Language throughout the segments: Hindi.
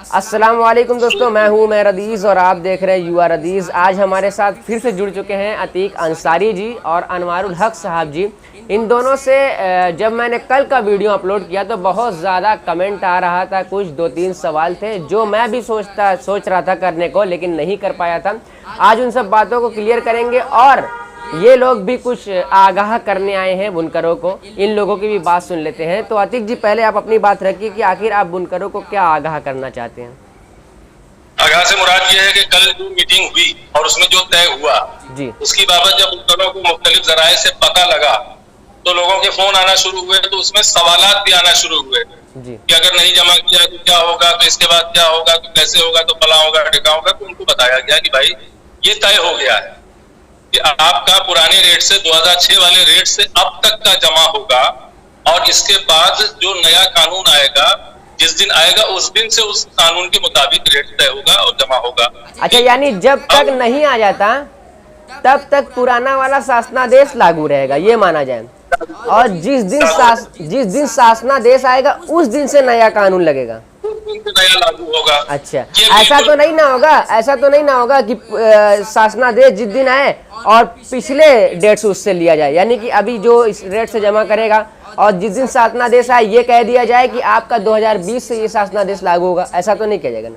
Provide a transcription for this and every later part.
अस्सलाम वालेकुम दोस्तों, मैं हूं मैं रदीज़ और आप देख रहे हैं यू आर रदीज़। आज हमारे साथ फिर से जुड़ चुके हैं अतीक अंसारी जी और अनवारुल हक साहब जी। इन दोनों से जब मैंने कल का वीडियो अपलोड किया तो बहुत ज़्यादा कमेंट आ रहा था। कुछ 2-3 सवाल थे जो मैं भी सोच रहा था करने को, लेकिन नहीं कर पाया था। आज उन सब बातों को क्लियर करेंगे और ये लोग भी कुछ आगाह करने आए हैं बुनकरों को। इन लोगों की भी बात सुन लेते हैं। तो अतीक जी, पहले आप अपनी बात रखिए कि आखिर आप बुनकरों को क्या आगाह करना चाहते हैं। आगाह से मुराद ये है कि कल जो मीटिंग हुई और उसमें जो तय हुआ जी, उसकी बाबत जब बुनकरों को मुख्तलिफ जराए से पता लगा तो लोगों के फोन आना शुरू हुए, तो उसमें सवालात भी आना शुरू हुए जी, कि अगर नहीं जमा किया तो क्या होगा, तो इसके बाद क्या होगा, तो कैसे होगा, तो फला होगा ढिका होगा। तो उनको बताया गया कि भाई ये तय हो गया है कि आपका पुराने रेट से 2006 वाले रेट से अब तक का जमा होगा और इसके बाद जो नया कानून आएगा, जिस दिन आएगा उस दिन से उस कानून के मुताबिक रेट तय होगा और जमा होगा। अच्छा, यानी जब तक नहीं आ जाता तब तक पुराना वाला शासनादेश लागू रहेगा, ये माना जाए। और जिस दिन शासनादेश आएगा उस दिन से नया कानून लगेगा, नया लागू होगा। अच्छा, ऐसा तो नहीं ना होगा कि शासनादेश जिस दिन आए और पिछले डेट से उससे लिया जाए, यानी कि अभी जो इस रेट से जमा करेगा और जिस दिन शासनादेश आए ये कह दिया जाए कि आपका 2020 से ये शासनादेश लागू होगा। ऐसा तो नहीं किया जाएगा ना?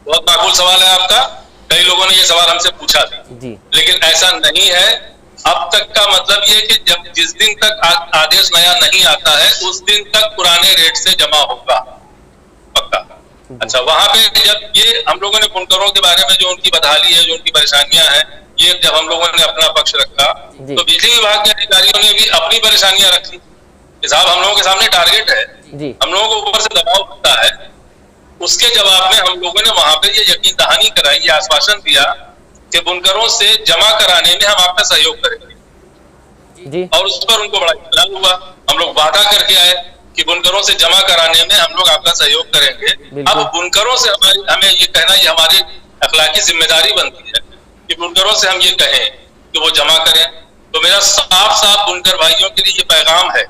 बहुत माकूल सवाल है आपका। कई लोगों ने ये सवाल हमसे पूछा था जी, लेकिन ऐसा नहीं है। अब तक का मतलब ये कि जब जिस दिन तक आदेश नया नहीं आता है उस दिन तक पुराने रेट से जमा होगा, पक्का। अच्छा, वहां पे जब ये हम लोगों ने बुनकरों के बारे में जो उनकी बदहाली है, जो उनकी परेशानियां हैं, ये जब हम लोगों ने अपना पक्ष रखा तो बिजली विभाग के अधिकारियों ने भी अपनी परेशानियां रखी। साहब, हम लोगों के सामने टारगेट है, हम लोगों को ऊपर से दबाव होता है। उसके जवाब में हम लोगों ने वहां पे ये यकीन दहानी कराई, ये आश्वासन दिया कि बुनकरों से जमा कराने में हम आपका सहयोग करेंगे जी। और उस पर उनको बड़ा इत्मीनान हुआ। हम लोग वादा करके आए कि बुनकरों से जमा कराने में हम लोग आपका सहयोग करेंगे। अब बुनकरों से हमें ये कहना, ये हमारी अखलाकी जिम्मेदारी बनती है कि बुनकरों से हम ये कहें कि वो जमा करें। तो मेरा साफ बुनकर भाइयों के लिए ये पैगाम है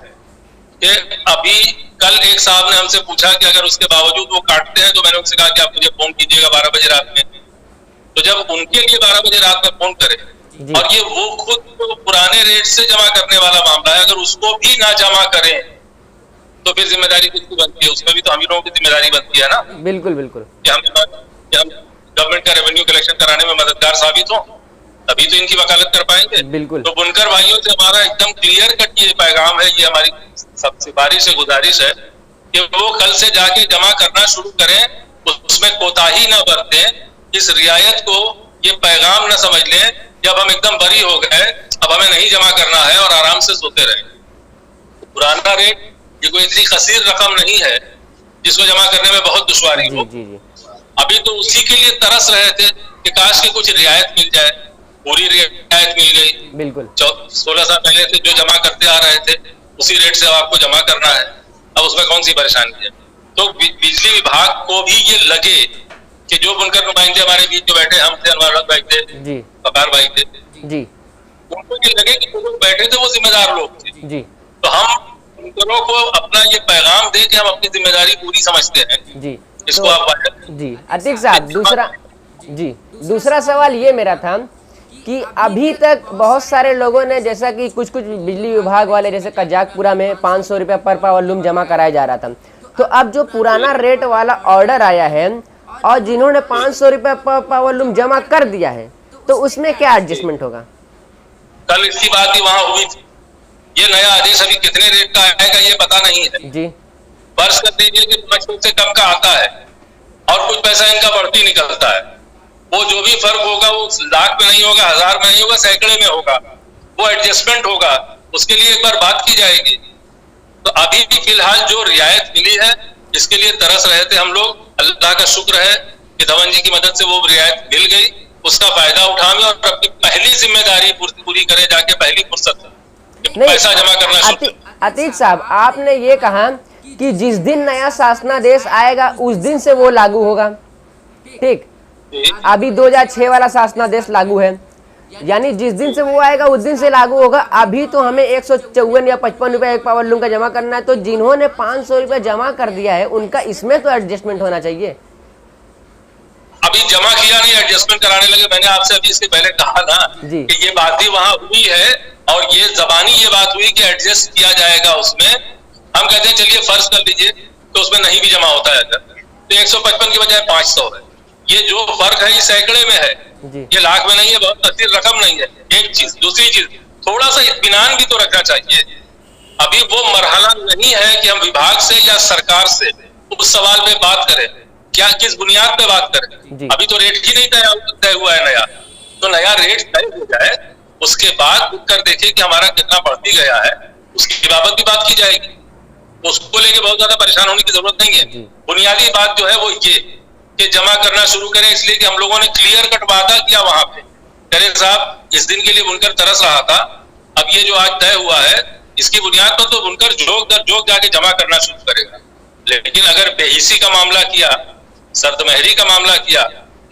कि अभी कल एक साहब ने हमसे पूछा कि अगर उसके बावजूद वो काटते हैं तो मैंने उनसे कहा कि आप मुझे फोन कीजिएगा 12 बजे रात में। तो जब उनके लिए 12 बजे रात में फोन करें और ये वो खुद तो पुराने रेट से जमा करने वाला मामला है, अगर उसको भी ना जमा करें तो फिर जिम्मेदारी किसकी बनती है? उसमें भी तो हम ही लोगों की जिम्मेदारी बनती है ना। बिल्कुल बिल्कुल, कि हम गवर्नमेंट का रेवेन्यू कलेक्शन कराने में मददगार साबित हो, तभी तो इनकी वकालत कर पाएंगे। बिल्कुल। तो बुनकर भाइयों से हमारा एकदम क्लियर कट ये पैगाम है, ये हमारी सबसे बारिश से गुजारिश है कि वो कल से जाके जमा करना शुरू करें, उसमें कोताही ना बरतें। इस रियायत को ये पैगाम न समझ लें जब हम एकदम बरी हो गए, अब हमें नहीं जमा करना है और आराम से सोते रहें। पुराना रेट ये कोई इतनी कसीर रकम नहीं है जिसको जमा करने में बहुत दुश्वारी हो। अभी तो उसी के लिए तरस रहे थे कि काश के कुछ रियायत मिल जाए। पूरी रियायत मिल गई। बिल्कुल, 16 साल पहले से जो जमा करते आ रहे थे उसी रेट से आपको जमा करना है। अब उसमें कौन सी परेशानी है? तो बिजली विभाग को भी ये लगे कि जो बुनकर नुमाइंदे हमारे बीच में बैठे, हम थे, अनवर भाई थे जी, वकार भाई थे जी, उनको ये लगे कि जो लोग बैठे थे वो जिम्मेदार लोग थे जी। तो हम बुनकरों को अपना ये पैगाम दे कि हम अपनी जिम्मेदारी पूरी समझते हैं जी। इसको तो, आप जी अतीक साहब, दूसरा सवाल ये मेरा था कि अभी तक बहुत सारे लोगों ने, जैसा कि कुछ बिजली विभाग वाले, जैसे कजाकपुरा में 500 रुपये पर पावर लूम जमा कराया जा रहा था, तो अब जो पुराना रेट वाला ऑर्डर आया है और जिन्होंने 500 रुपये पर पावर लूम जमा कर दिया है, तो उसमें क्या एडजस्टमेंट होगा? कल इसकी बात ही वहां हुई थी। ये नया आदेश अभी कितने रेट का आएगा ये पता नहीं है जी। वर्ष कर दीजिए कि 500 से कम का आता है और कुछ पैसा इनका बढ़ती निकलता है। वो जो भी फर्क होगा वो लाख में नहीं होगा, 1000 में नहीं होगा, सैकड़े में होगा। वो एडजस्टमेंट होगा, उसके लिए एक बार बात की जाएगी। तो अभी भी फिलहाल जो रियायत मिली है इसके लिए तरस रहे थे हम लोग। अल्लाह का शुक्र है कि धवन जी की मदद से वो रियायत मिल गई, उसका फायदा उठाएं और अपनी पहली जिम्मेदारी पूरी करें, जाके पहली फुर्सत पैसा जमा करना। अतीक साहब, आपने ये कहा कि जिस दिन नया शासनादेश आएगा उस दिन से वो लागू होगा, ठीक। अभी 2006 वाला शासनादेश लागू है, यानी जिस दिन से वो आएगा उस दिन से लागू होगा। अभी तो हमें 154 या 55 रुपये एक पावर लूम का जमा करना है, तो जिन्होंने 500 रुपये जमा कर दिया है उनका इसमें तो एडजस्टमेंट होना चाहिए। अभी जमा किया नहीं, एडजस्टमेंट कराने लगे। मैंने आपसे अभी इससे पहले कहा ना कि ये बात भी वहां हुई है और ये जबानी ये बात हुई कि एडजस्ट किया जाएगा उसमें। हम कहते हैं चलिए फर्ज कर लीजिए तो उसमें नहीं भी जमा होता है तो 155 की बजाय 500 है। ये जो फर्क है ये सैकड़े में है, ये लाख में नहीं है, बहुत कसीर रकम नहीं है। एक चीज, दूसरी चीज, थोड़ा सा इत्मीनान भी तो रखना चाहिए। अभी वो मरहला नहीं है कि हम विभाग से या सरकार से उस सवाल पे बात करें, क्या किस बुनियाद पे बात करें। अभी तो रेट ही नहीं तय हुआ है नया, तो नया रेट तय हो जाए उसके बाद कर देखें कि हमारा कितना बढ़ती गया है, उसकी बाबत भी बात की जाएगी। उसको लेके बहुत ज्यादा परेशान होने की जरूरत नहीं है। बुनियादी बात जो है वो ये कि जमा करना शुरू करें, इसलिए कि हम लोगों ने क्लियर कट वादा किया वहां पे। करें साहब इस दिन के लिए बुनकर तरस रहा था, अब ये जो आज तय हुआ है इसकी बुनियाद पर तो बुनकर जोक दर जोक जाके जमा करना शुरू करेगा। लेकिन अगर बेहिसी का मामला किया, सर्दमहरी का मामला किया,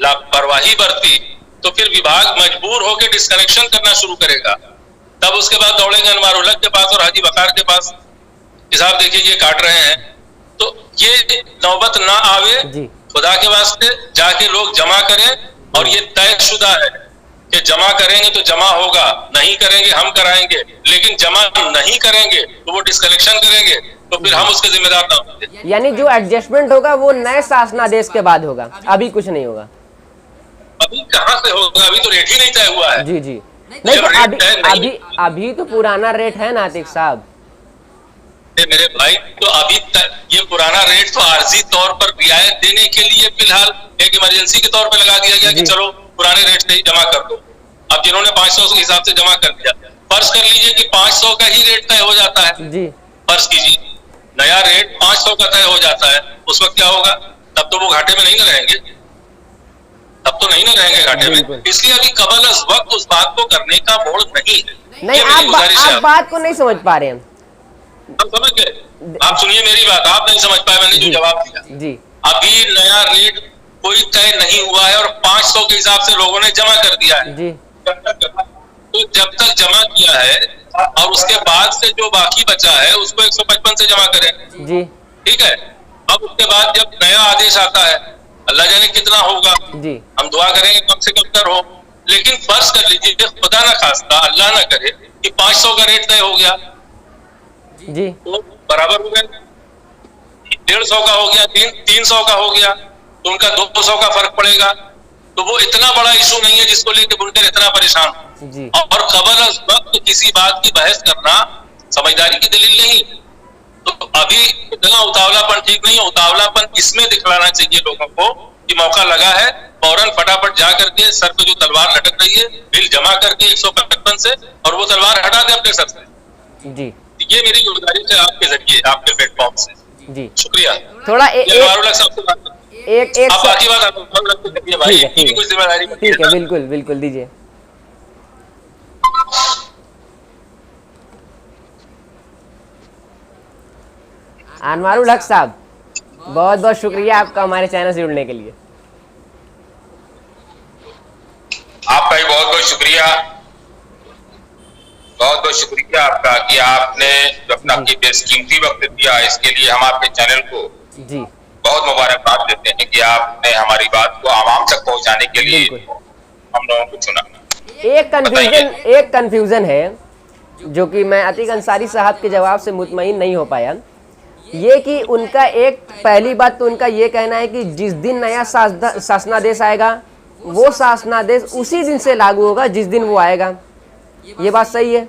लापरवाही बरती, तो फिर विभाग मजबूर होकर डिस्कनेक्शन करना शुरू करेगा। तब उसके बाद दौड़ेंगे अनवारुल हक के पास और हाजी वकार के पास, साहब देखिए ये काट रहे हैं। तो ये नौबत ना आवे, खुदा के वास्ते जाके लोग जमा करें। और ये तयशुदा है कि जमा करेंगे तो जमा होगा, नहीं करेंगे हम कराएंगे। लेकिन जमा नहीं करेंगे तो वो डिस्कनेक्शन करेंगे, तो फिर हम उसके जिम्मेदार ना होंगे। यानी जो एडजस्टमेंट होगा वो नए शासनादेश के बाद होगा, अभी कुछ नहीं होगा। अभी कहाँ से होगा, अभी तो रेट ही नहीं तय हुआ है। जी जी नहीं, तो अभी तो पुराना रेट है ना आतिक साहब। मेरे भाई तो अभी तक ये पुराना रेट तो आर्जी तौर पर रियायत देने के लिए फिलहाल एक इमरजेंसी के तौर पर लगा दिया गया कि चलो पुराने रेट से ही जमा कर दो। अब जिन्होंने 500 के हिसाब से जमा कर दिया, फर्ज कर लीजिए कि 500 का ही रेट तय हो जाता है जी। फर्ज कीजिए नया रेट 500 का तय हो जाता है, उस वक्त क्या होगा? तब तो वो घाटे में नहीं ना रहेंगे, तब तो नहीं ना रहेंगे घाटे में। इसलिए अभी कबल अज़ वक्त उस बात को करने का मोड़ नहीं है। नहीं, आप बात को नहीं समझ पा रहे हैं। हम समझ गए, आप सुनिए मेरी बात, आप नहीं समझ पाए, मैंने जो जवाब दिया जी। अभी नया रेट कोई तय नहीं हुआ है और 500 के हिसाब से लोगों ने जमा कर दिया है जी। तो जब तक जमा किया है और उसके बाद से जो बाकी बचा है उसको 155 से जमा करें जी, ठीक है। अब उसके बाद जब नया आदेश आता है, अल्लाह जाने कितना होगा जी, हम दुआ करेंगे कम से कम कर हो। लेकिन फर्ज कर लीजिए खुदा ना खास्ता, अल्लाह ना करे कि 500 का रेट तय हो गया जी, तो बराबर हो गया, 150 का हो गया, 300 का हो गया, तो उनका 200 का फर्क पड़ेगा। तो वो इतना बड़ा इशू नहीं है जिसको लेके बुनकर इतना परेशान जी। और कबल अज़ वक्त किसी बात की बहस करना समझदारी की दलील नहीं। तो अभी इतना उतावलापन ठीक नहीं है। उतावलापन इसमें दिखलाना चाहिए लोगों को कि मौका लगा है, फौरन फटाफट जा करके सर पे जो तलवार लटक रही है बिल जमा करके 155 से, और वो तलवार हटा दे अपने सर से जी। ये मेरी गुजारिश है आपके जरिए, आपके प्लेटफॉर्म से जी। शुक्रिया। थोड़ा एक आप बाकी बात भाई, कुछ जिम्मेदारी ठीक है, बिल्कुल बिल्कुल दीजिए। अनवारुल हक साहब, बहुत बहुत शुक्रिया आपका हमारे चैनल से जुड़ने के लिए। आपका भी बहुत बहुत शुक्रिया, बहुत बहुत शुक्रिया आपका कि आपने जो अपना बेशकीमती वक्त दिया, इसके लिए हम आपके चैनल को जी बहुत मुबारकबाद देते हैं कि आपने हमारी बात को आवाम तक पहुंचाने के लिए हम लोगों को चुना। एक कंफ्यूजन है जो कि मैं अतीक अंसारी साहब के जवाब से मुतमईन नहीं हो पाया, ये कि उनका एक पहली बात तो उनका ये कहना है कि जिस दिन नया शासनादेश आएगा वो शासनादेश उसी दिन से लागू होगा जिस दिन वो आएगा। ये बात सही है?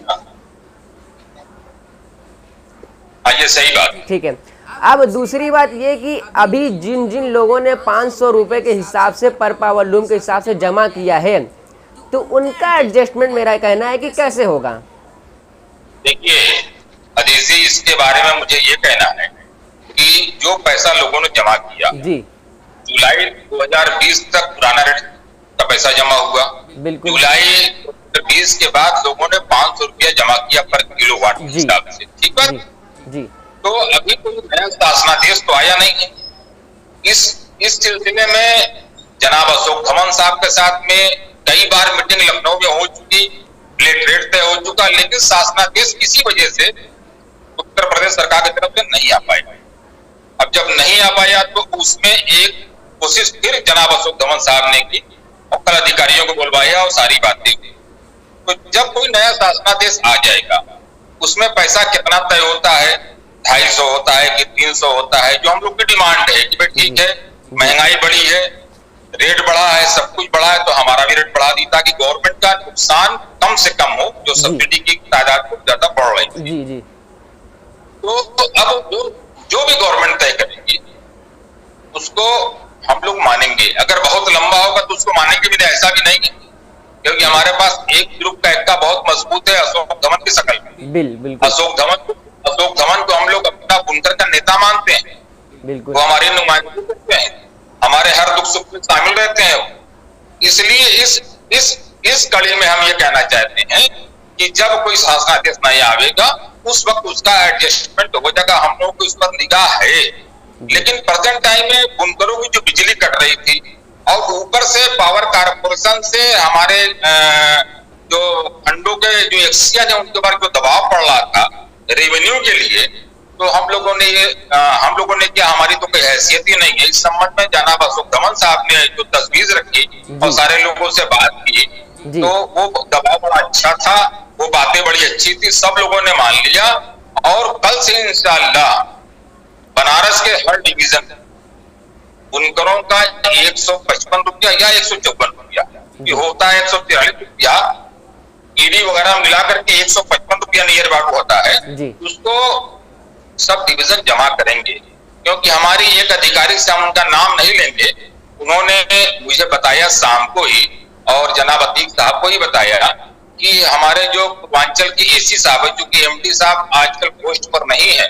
ये सही बात, ठीक है। अब दूसरी बात ये कि अभी जिन जिन लोगों ने 500 रुपए के हिसाब से पर पावर लूम के हिसाब से जमा किया है, तो उनका एडजस्टमेंट मेरा कहना है कि कैसे होगा? देखिए अदीसी, इसके बारे में मुझे ये कहना है कि जो पैसा लोगों ने जमा किया जी, जुलाई 2020 तक पुराना रेट का पैसा जमा हुआ, बिल्कुल। जुलाई 20 के बाद लोगों ने 500 रुपया जमा किया पर किलोवाट के हिसाब से, ठीक है जी। तो अभी कोई नया शासनादेश तो आया नहीं है। इस सिलसिले में जनाब अशोक धवन साहब के साथ में कई बार मीटिंग लखनऊ में हो चुकी, प्लेट रेट तय हो चुका, लेकिन शासनादेश किसी वजह से उत्तर प्रदेश सरकार की तरफ से नहीं आ पाया। अब जब नहीं आ पाया तो उसमें एक कोशिश फिर जनाब अशोक धवन साहब ने की और कल अधिकारियों को बुलवाया और सारी बातें हुई। तो जब कोई नया शासनादेश आ जाएगा उसमें पैसा कितना तय होता है, 250 होता है कि 300 होता है, जो हम लोग की डिमांड है कि भाई ठीक है महंगाई बढ़ी है, रेट बढ़ा है, सब कुछ बढ़ा है, तो हमारा भी रेट बढ़ा दी ताकि गवर्नमेंट का नुकसान कम से कम हो, जो सब्सिडी की तादाद बहुत ज्यादा बढ़ रही है। जी जी। तो अब जो भी गवर्नमेंट तय करेगी उसको हम लोग मानेंगे। अगर बहुत लंबा होगा तो उसको मानेंगे भी नहीं, ऐसा भी नहीं, क्योंकि हमारे पास एक ग्रुप का एक्का बहुत मजबूत है अशोक धवन की शक्ल में। बिल्कुल। अशोक धवन को हम लोग अपना बुनकर का नेता मानते हैं, बिल्कुल। वो हमारे नुमाइंदगी करते हैं, हमारे हर दुख सुख में शामिल रहते हैं। इसलिए इस कड़ी में हम ये कहना चाहते हैं कि जब कोई शासनादेश नहीं आवेगा उस वक्त उसका एडजस्टमेंट हो जाएगा। हम लोग को इस पर निगाह है, लेकिन प्रेजेंट टाइम में बुनकरों की जो बिजली कट रही थी और ऊपर से पावर कारपोरेशन से हमारे जो खंडों के जो एक्सियन है उनके ऊपर जो दबाव पड़ रहा था रेवेन्यू के लिए, तो हम लोगों ने क्या, हमारी तो कोई हैसियत ही नहीं है। इस संबंध में जनाब अशोक धवन साहब ने जो तजवीज रखी और सारे लोगों से बात की, तो वो दबाव बड़ा अच्छा था, वो बातें बड़ी अच्छी थी, सब लोगों ने मान लिया। और कल से इंशाअल्लाह बनारस के हर डिवीजन बुनकरों का 155 रुपया या 154 रुपया, ये होता है 143 रुपया, ईडी वगैरह मिला करके 155 रुपया नियर अबाउट होता है, उसको सब डिवीजन जमा करेंगे। क्योंकि हमारी एक अधिकारी से हम उनका नाम नहीं लेंगे, उन्होंने मुझे बताया शाम को ही और जनाब अतीक साहब को ही बताया कि हमारे जो पूर्वांचल की एसी साहब है, चूंकि एमडी साहब आजकल पोस्ट पर नहीं है,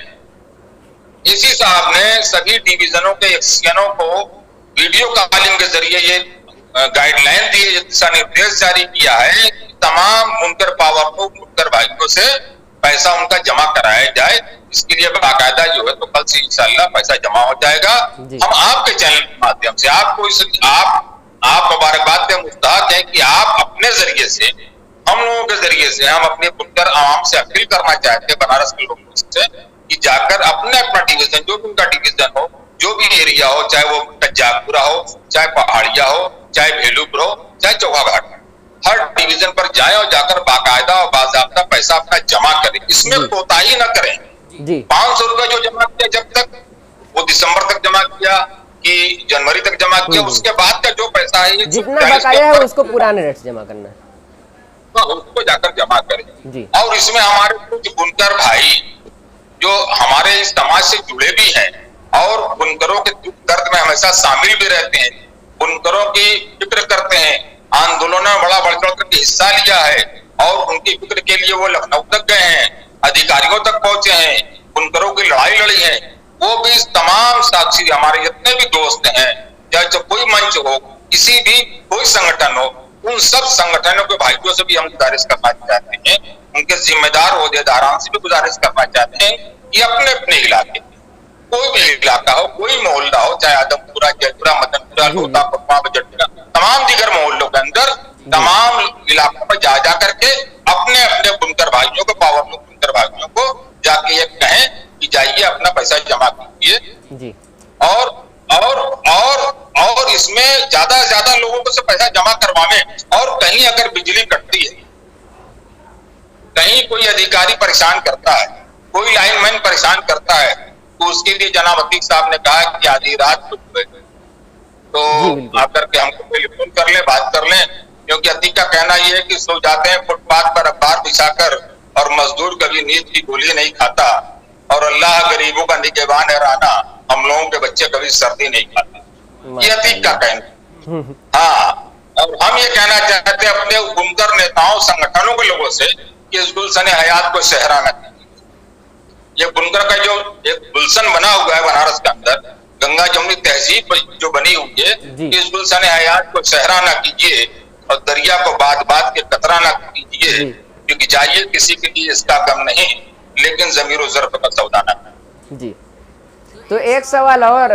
एसी साहब ने सभी डिवीजनों के एक्सियनों को वीडियो कॉलिंग के जरिए ये गाइडलाइन दी, दिशा निर्देश जारी किया है कि तमाम बुनकर पावर को बुनकर भाइयों से पैसा उनका जमा कराया जाए। इसके लिए बाकायदा जो है तो कल से इंशाअल्लाह पैसा जमा हो जाएगा। हम आपके चैनल के माध्यम से आपको आप मुबारकबाद के मुस्तहक हैं कि आप अपने जरिए से, हम लोगों के जरिए से, हम अपने बुनकर आवाम से अपील करना चाहते हैं, बनारस के लोगों से, कि जाकर अपने अपना डिवीजन, जो भी उनका डिवीजन हो, जो भी एरिया हो, चाहे वो कज्जाकपुरा हो, चाहे पहाड़िया हो, चाहे भेलूपुर हो, चाहे चौघाघाट, हर डिवीजन पर जाएं और जाकर बाकायदा और बाज़ाब्ता पैसा अपना जमा करें। इसमें कोताही न करें। 500 रुपए जो जमा किया, जब तक वो दिसंबर तक जमा किया कि जनवरी तक जमा किया, उसके बाद का जो पैसा है जितना बकाया है उसको पुराने रेट से जमा करना है, तो उसको जाकर जमा करें। और इसमें हमारे कुछ बुनकर भाई जो हमारे इस समाज से जुड़े भी हैं और बुनकरों के दुख दर्द में हमेशा शामिल भी रहते हैं, बुनकरों की फिक्र करते हैं, आंदोलनों में बड़ा बढ़ चढ़ करके हिस्सा लिया है और उनकी फिक्र के लिए वो लखनऊ तक गए हैं, अधिकारियों तक पहुंचे हैं, बुनकरों की लड़ाई लड़ी है, वो भी तमाम साक्षी हमारे जितने भी दोस्त हैं, चाहे कोई मंच हो, किसी भी कोई संगठन हो, उन सब संगठनों के भाइयों से भी हम गुजारिश करना चाहते हैं, उनके जिम्मेदार होदेदारान से भी गुजारिश करना चाहते हैं कि अपने अपने इलाके, कोई भी इलाका हो, कोई मोहल्ला हो, चाहे आदमपुरा, जयपुरा, मदनपुरा, लोधा, पटवा, बजटिया, तमाम दीगर मोहल्लों के अंदर तमाम इलाकों में जा करके अपने अपने बुनकर भाइयों को, पावरलूम बुनकर भाइयों को जाके ये कहें कि जाइए अपना पैसा जमा कीजिए और इसमें ज्यादा से ज्यादा लोगों को से पैसा जमा करवावे। और कहीं अगर बिजली कटती है, कहीं कोई अधिकारी परेशान करता है, कोई लाइनमैन परेशान करता है, तो उसके लिए जनाब अतीक साहब ने कहा कि आधी रात तो आकर के हमको टेलीफोन कर ले, बात कर ले, क्योंकि अतीक का कहना यह है कि सो जाते हैं फुटपाथ पर अखबार बिछाकर और मजदूर कभी नींद की गोली नहीं खाता और अल्लाह गरीबों का निगहबान है राना, हम लोगों के बच्चे कभी सर्दी नहीं खाते। ये अतीक का कहना। हाँ, और हम ये कहना चाहते हैं अपने बुनकर नेताओं, संगठनों के लोगों से कि इस गुलशन हयात को सहरा न कीजिए। ये बुनकर का जो एक गुलशन बना हुआ है बनारस के अंदर, गंगा जमुनी तहजीब जो बनी हुई है, इस गुलशन हयात को सहरा न कीजिए और दरिया को बात बात के कतरा न कीजिए, क्योंकि जाइए किसी के लिए इसका गम नहीं, लेकिन जमीर ज़र्फ का सौदा न करें। जी, तो एक सवाल और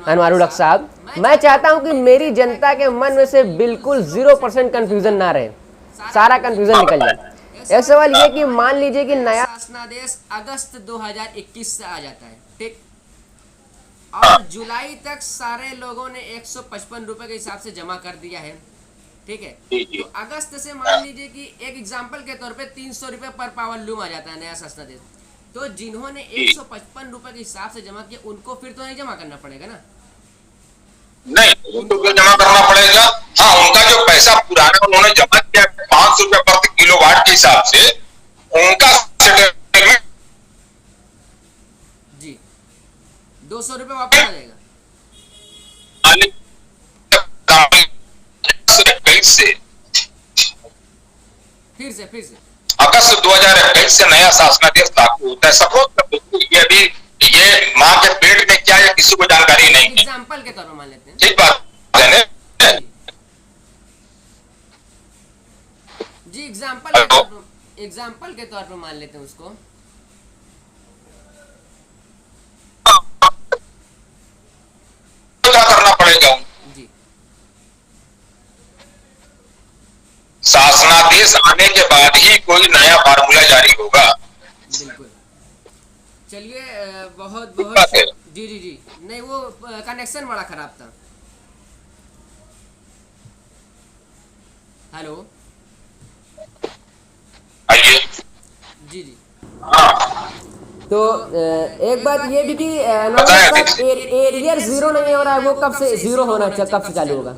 अनवारुल हक साहब, मैं चाहता हूं कि मेरी जनता के मन में से बिल्कुल 0% कंफ्यूजन ना रहे, सारा कंफ्यूजन निकल जाए। एक सवाल ये कि मान लीजिए कि नया शासनादेश अगस्त 2021 से आ जाता है, ठीक, और जुलाई तक सारे लोगों ने 155 रुपए के हिसाब से जमा कर दिया है, ठीक है। तो अगस्त से मान लीजिए कि एक एग्जांपल के तौर पे 300 रुपए पर पावर लूम आ जाता है नया सस्ता देश, तो जिन्होंने 155 रुपए के हिसाब से जमा किया उनको फिर तो नहीं जमा करना पड़ेगा ना? नहीं, उनको क्यों जमा करना पड़ेगा? हाँ, उनका जो पैसा पुराना उन्होंने जमा किया 500 रुपए प्रति किलोवाट के हिसाब से, उनका सेटलमेंट जी 200 रुपए वापस आ जाएगा। से फिर से अगस्त 2021 से नया शासनादेश लागू होता है। सपोज ये अभी ये माँ के पेट में क्या है किसी को जानकारी नहीं है, एग्जांपल के तौर पर मान लेते हैं, ठीक बात है ना? जी एग्जांपल के तौर पर मान लेते हैं उसको। क्या करना पड़ेगा? जी शासनादेश आने के बाद ही कोई नया फार्मूला जारी होगा। बिल्कुल। चलिए बहुत बहुत जी नहीं, वो कनेक्शन बड़ा खराब था। हेलो आइए जी हाँ तो एक बात ये भी थी एरियर जीरो नहीं हो रहा है, वो कब से जीरो होना चाहिए, कब से चालू होगा?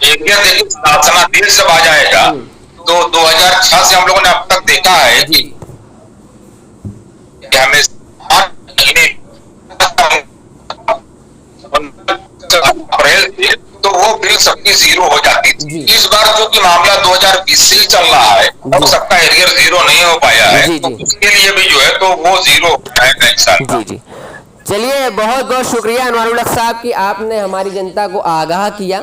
एरिया देखिए शासनादेश जब आ जाएगा तो 2006 से हम लोगों ने अब तक देखा है कि हमें 8 महीने अप्रैल से तो वो बिल सबकी जीरो हो जाती थी। इस बार जो कि मामला 2020 से ही चल रहा है और सबका एरियर जीरो नहीं हो पाया है, तो उसके लिए भी जो है तो वो जीरो हो जाएगा इंशाल्लाह। जी चलिए बहुत बहुत शुक्रिया अनवारुल हक साहब कि आपने हमारी जनता को आगाह किया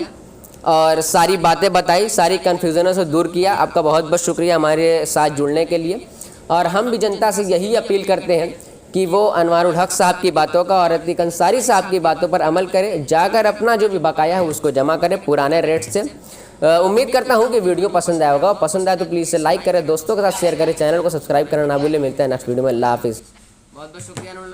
और सारी बातें बताई, सारी कन्फ्यूजनों से दूर किया। आपका बहुत बहुत शुक्रिया हमारे साथ जुड़ने के लिए। और हम भी जनता से यही अपील करते हैं कि वो अनवारुल हक साहब की बातों का और अतीक अंसारी साहब की बातों पर अमल करें, जाकर अपना जो भी बकाया है उसको जमा करें पुराने रेट से। उम्मीद करता हूँ कि वीडियो पसंद आया होगा। पसंद आए तो प्लीज़ इसे लाइक करें, दोस्तों के साथ शेयर करें, चैनल को सब्सक्राइब करना ना भूलें। मिलता है नेक्स्ट वीडियो में। अल्लाह हाफिज़। बहुत बहुत शुक्रिया।